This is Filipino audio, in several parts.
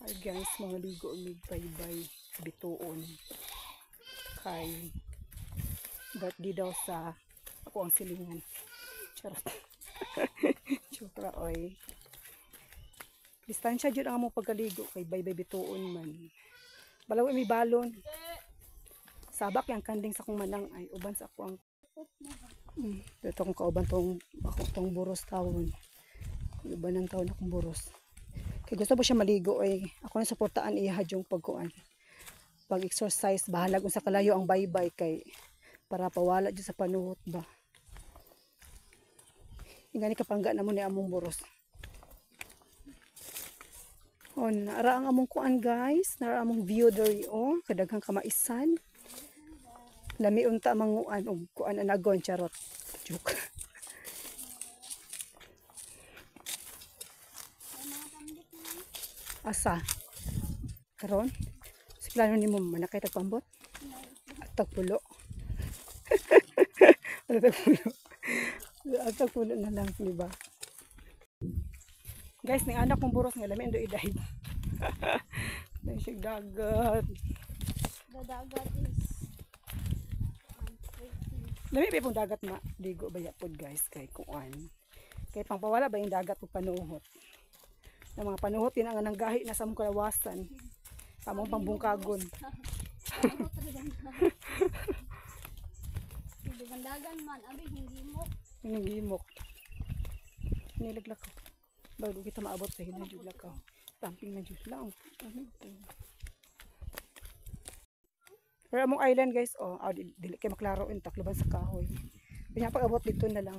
Ay guys, mga ligo mig baybay bituon kay birthday daw sa ako ang silingan. Charot. Chukra oy. Distansya jud ang among pagkaligo kay baybay bituon man. Balaw may balon. Sabak yang kanding sa kong manang ay uban sa ako ang ito kong kauban tong ako tong buros tawon. Uban ng taon akong buros. Kaya gusto mo siya maligo ay ako na suportaan iya yung pagkuan. Pag-exercise, bahalag sa kalayo ang baybay kay para pawala dyan sa panuhot ba. Ingani kapangga na mo ni among buros. Oh, nara ang among kuan guys, nara among view diri oh, kadaghang kamaisan. Lami unta manguan og kuan anagon charot. Joke. Asa? Karon? Si plano ni mo manakay tagpambot? At tagpulo. At tagpulo. At tagpulo na lang, di ba? Guys, ning anak kong buros nga lami endo iday. Dahil siya dagat. The dagat is Lami pa pong dagat ma. Ligo ba yapod guys kay kuan. Kay pangpawala ba yung dagat o panuhot. Ng mga panuhot yun ang nanggahi na sa mong kalawasan. Among pangbungkagon. dagan man, abi hindi mo. Hinigimok. Nilaglak ko. Bago kita maabot sa hinaglak ko. Tamping na dyan lang. Pero among island guys, oh, dili kayo maklaro yung takloban sa kahoy. Kanya pag abot dito na lang.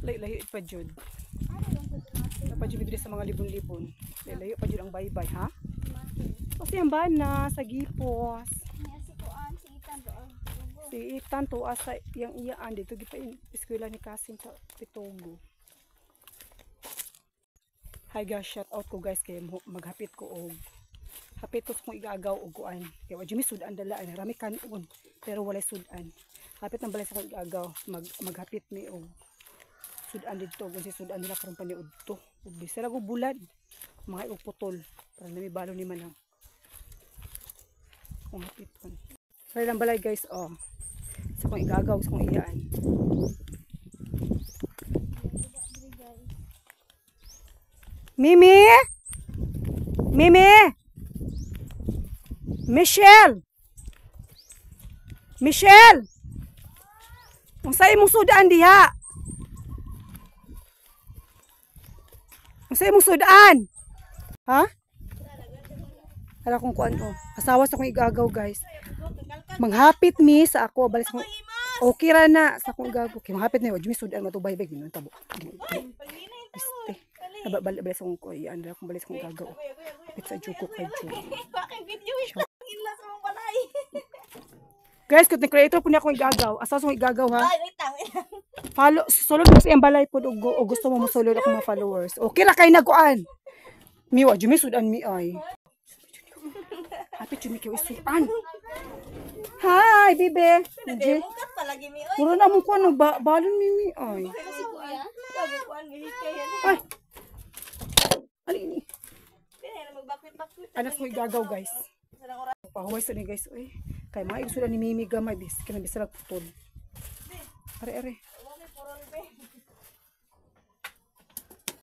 Layo pa jud. Pa jud diri sa mga libon-libon. Layo pa jud ang baybay, ha? Kasi ang bana sa gipos. Si Itan to asa yang iyaan dito gipa eskwela ni Kasim sa Pitogo. Hi guys, shout out ko guys kay maghapit ko og hapit ko kung igagaw og kuan. Kay wa jud mi sudan dala ay rami kanon pero walay sudan. Hapit nang balay sa kong igagaw maghapit mi og sudan dito kung si sudan nila karon paniudto. Ug bisara ko bulad mga og putol para nami balo ni manang. Kung hapit kon. Kaya lang balay guys, oh. Sa kong igagaw, sa kong iyaan. Mimi! Mimi! Michelle! Michelle! Ang sa'yo mong sudaan diha! Ang sa'yo mong sudaan! Ha? Hala kong kuan oh. Asawa sa kong igagaw guys. Manghapit mi sa ako balik sa okay ra na sa akong gago kay manghapit ni wajmi sudan matubay bag ginon tabo este balik sa akong koy anda akong balik sa akong gago pit sa juko kay juko guys kung creator po niya akong igagaw asa sa akong igagaw ha follow sulod mo sa iyang balay po o gusto mo mosulod ako mga followers okay ra kay nagkuan mi wajmi sudan mi ay hapit jud mi kay sudan. Hi, bibe. Nje. Puro na mo ko balon mimi ay. Ay. Ali ni. Anak mo igagaw guys. Pahuway sa ni guys oy. Kay mga igsudan ni Mimi gamay bis kana bisag putol. Are.